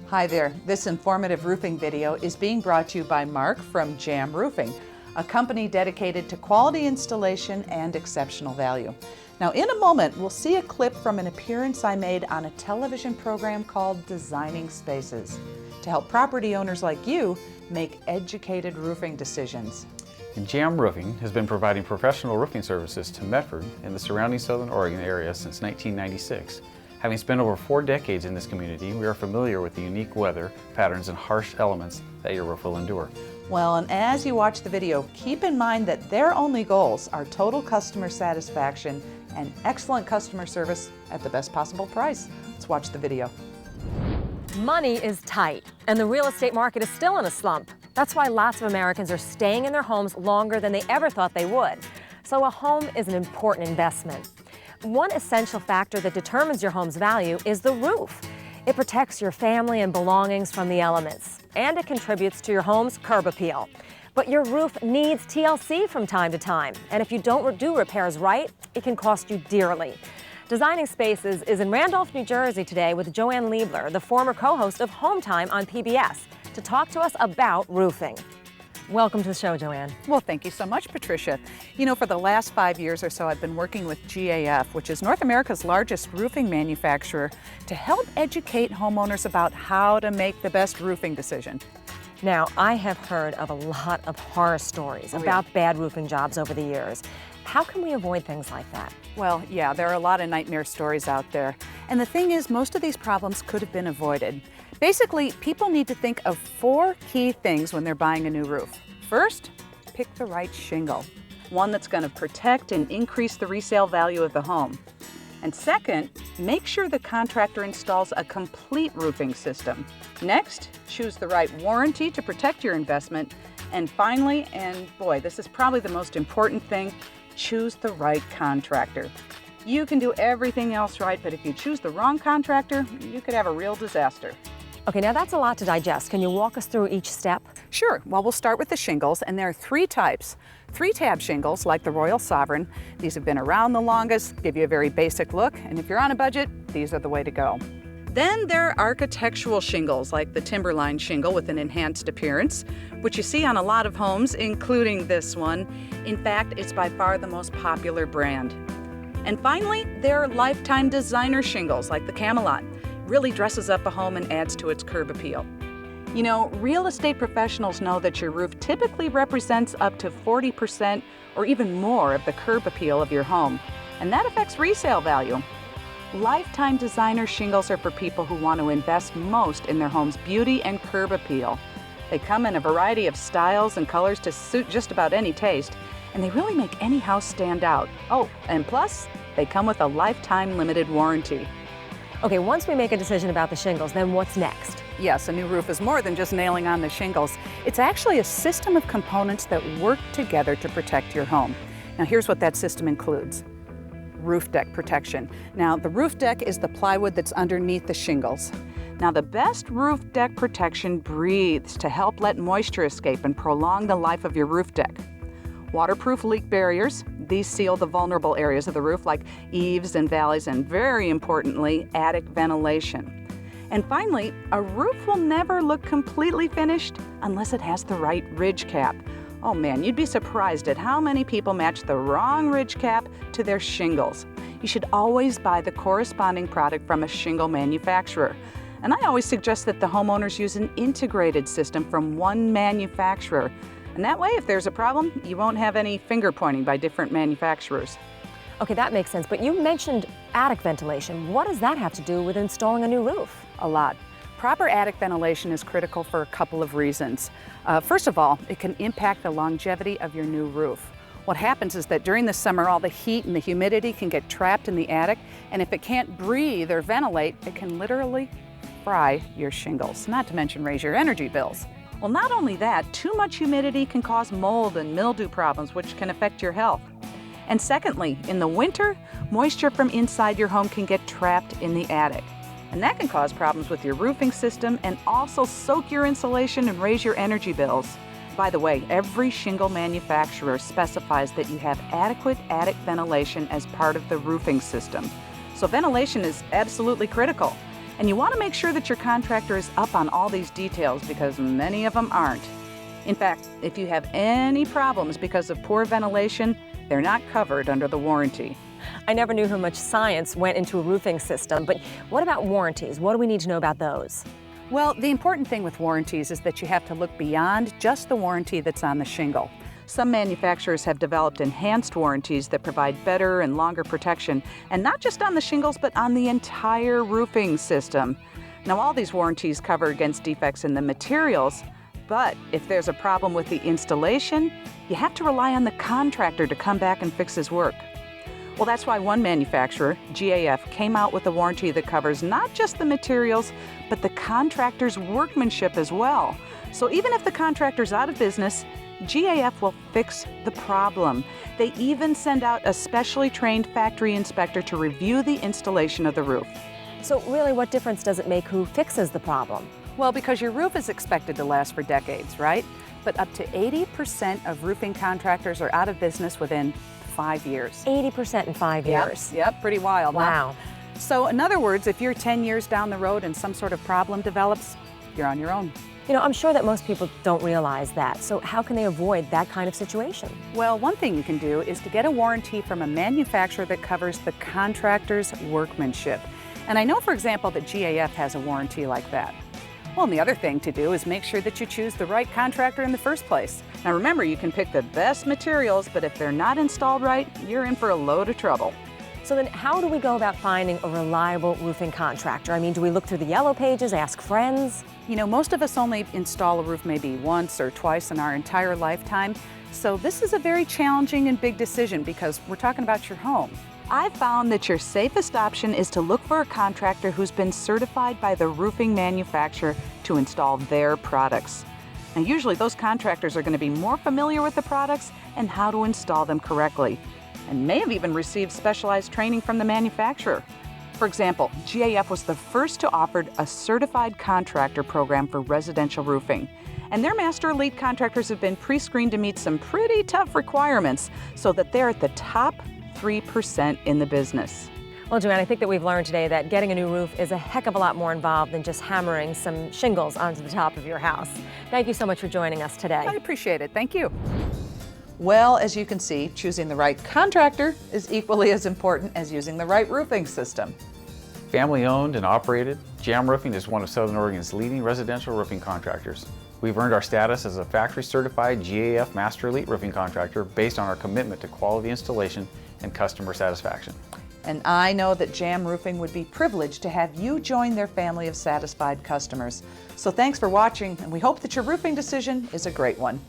Hi there, this informative roofing video is being brought to you by Mark from Jam Roofing, a company dedicated to quality installation and exceptional value. Now in a moment, we'll see a clip from an appearance I made on a television program called Designing Spaces, to help property owners like you make educated roofing decisions. Jam Roofing has been providing professional roofing services to Medford and the surrounding Southern Oregon area since 1996. Having spent over 4 decades in this community, we are familiar with the unique weather patterns and harsh elements that your roof will endure. Well, and as you watch the video, keep in mind that their only goals are total customer satisfaction and excellent customer service at the best possible price. Let's watch the video. Money is tight, and the real estate market is still in a slump. That's why lots of Americans are staying in their homes longer than they ever thought they would. So a home is an important investment. One essential factor that determines your home's value is the roof. It protects your family and belongings from the elements, and it contributes to your home's curb appeal. But your roof needs TLC from time to time, and if you don't do repairs right, it can cost you dearly. Designing Spaces is in Randolph, New Jersey today with Joanne Liebeler, the former co-host of Hometime on PBS, to talk to us about roofing. Welcome to the show, Joanne. Well, thank you so much, Patricia. You know, for the last 5 years or so, I've been working with GAF, which is North America's largest roofing manufacturer, to help educate homeowners about how to make the best roofing decision. Now, I have heard of a lot of horror stories about bad roofing jobs over the years. How can we avoid things like that? Well, yeah, there are a lot of nightmare stories out there. And the thing is, most of these problems could have been avoided. Basically, people need to think of 4 key things when they're buying a new roof. First, pick the right shingle, one that's going to protect and increase the resale value of the home. And second, make sure the contractor installs a complete roofing system. Next, choose the right warranty to protect your investment. And finally, and boy, this is probably the most important thing, choose the right contractor. You can do everything else right, but if you choose the wrong contractor, you could have a real disaster. Okay, now that's a lot to digest. Can you walk us through each step? Sure. Well, we'll start with the shingles, and there are 3 types. 3-tab shingles, like the Royal Sovereign. These have been around the longest, give you a very basic look, and if you're on a budget, these are the way to go. Then there are architectural shingles, like the Timberline shingle with an enhanced appearance, which you see on a lot of homes, including this one. In fact, it's by far the most popular brand. And finally, there are lifetime designer shingles, like the Camelot. Really dresses up a home and adds to its curb appeal. You know, real estate professionals know that your roof typically represents up to 40% or even more of the curb appeal of your home, and that affects resale value. Lifetime designer shingles are for people who want to invest most in their home's beauty and curb appeal. They come in a variety of styles and colors to suit just about any taste, and they really make any house stand out. Oh, and plus, they come with a lifetime limited warranty. Okay, once we make a decision about the shingles, then what's next? Yes, a new roof is more than just nailing on the shingles. It's actually a system of components that work together to protect your home. Now here's what that system includes. Roof deck protection. Now the roof deck is the plywood that's underneath the shingles. Now the best roof deck protection breathes to help let moisture escape and prolong the life of your roof deck. Waterproof leak barriers. These seal the vulnerable areas of the roof like eaves and valleys, and very importantly, attic ventilation. And finally, a roof will never look completely finished unless it has the right ridge cap. Oh man, you'd be surprised at how many people match the wrong ridge cap to their shingles. You should always buy the corresponding product from a shingle manufacturer. And I always suggest that the homeowners use an integrated system from one manufacturer. And that way, if there's a problem, you won't have any finger pointing by different manufacturers. Okay, that makes sense, but you mentioned attic ventilation. What does that have to do with installing a new roof? A lot. Proper attic ventilation is critical for a couple of reasons. First of all, it can impact the longevity of your new roof. What happens is that during the summer, all the heat and the humidity can get trapped in the attic, and if it can't breathe or ventilate, it can literally fry your shingles, not to mention raise your energy bills. Well, not only that, too much humidity can cause mold and mildew problems, which can affect your health. And secondly, in the winter, moisture from inside your home can get trapped in the attic. And that can cause problems with your roofing system and also soak your insulation and raise your energy bills. By the way, every shingle manufacturer specifies that you have adequate attic ventilation as part of the roofing system. So ventilation is absolutely critical. And you want to make sure that your contractor is up on all these details because many of them aren't. In fact, if you have any problems because of poor ventilation, they're not covered under the warranty. I never knew how much science went into a roofing system, but what about warranties? What do we need to know about those? Well, the important thing with warranties is that you have to look beyond just the warranty that's on the shingle. Some manufacturers have developed enhanced warranties that provide better and longer protection, and not just on the shingles, but on the entire roofing system. Now, all these warranties cover against defects in the materials, but if there's a problem with the installation, you have to rely on the contractor to come back and fix his work. Well, that's why one manufacturer, GAF, came out with a warranty that covers not just the materials, but the contractor's workmanship as well. So even if the contractor's out of business, GAF will fix the problem. They even send out a specially trained factory inspector to review the installation of the roof. So really, what difference does it make who fixes the problem? Well, because your roof is expected to last for decades, right? But up to 80% of roofing contractors are out of business within 5 years. 80% in 5 years. Yep, pretty wild. Wow. Huh? So in other words, if you're 10 years down the road and some sort of problem develops, you're on your own. You know, I'm sure that most people don't realize that. So how can they avoid that kind of situation? Well, one thing you can do is to get a warranty from a manufacturer that covers the contractor's workmanship. And I know, for example, that GAF has a warranty like that. Well, and the other thing to do is make sure that you choose the right contractor in the first place. Now remember, you can pick the best materials, but if they're not installed right, you're in for a load of trouble. So then how do we go about finding a reliable roofing contractor? I mean, do we look through the yellow pages, ask friends? You know, most of us only install a roof maybe once or twice in our entire lifetime. So this is a very challenging and big decision because we're talking about your home. I've found that your safest option is to look for a contractor who's been certified by the roofing manufacturer to install their products. Now, usually those contractors are going to be more familiar with the products and how to install them correctly, and may have even received specialized training from the manufacturer. For example, GAF was the first to offer a certified contractor program for residential roofing. And their master elite contractors have been pre-screened to meet some pretty tough requirements so that they're at the top 3% in the business. Well, Joanne, I think that we've learned today that getting a new roof is a heck of a lot more involved than just hammering some shingles onto the top of your house. Thank you so much for joining us today. I appreciate it. Thank you. Well, as you can see, choosing the right contractor is equally as important as using the right roofing system. Family owned and operated, Jam Roofing is one of Southern Oregon's leading residential roofing contractors. We've earned our status as a factory certified GAF Master Elite roofing contractor based on our commitment to quality installation and customer satisfaction. And I know that Jam Roofing would be privileged to have you join their family of satisfied customers. So thanks for watching, and we hope that your roofing decision is a great one.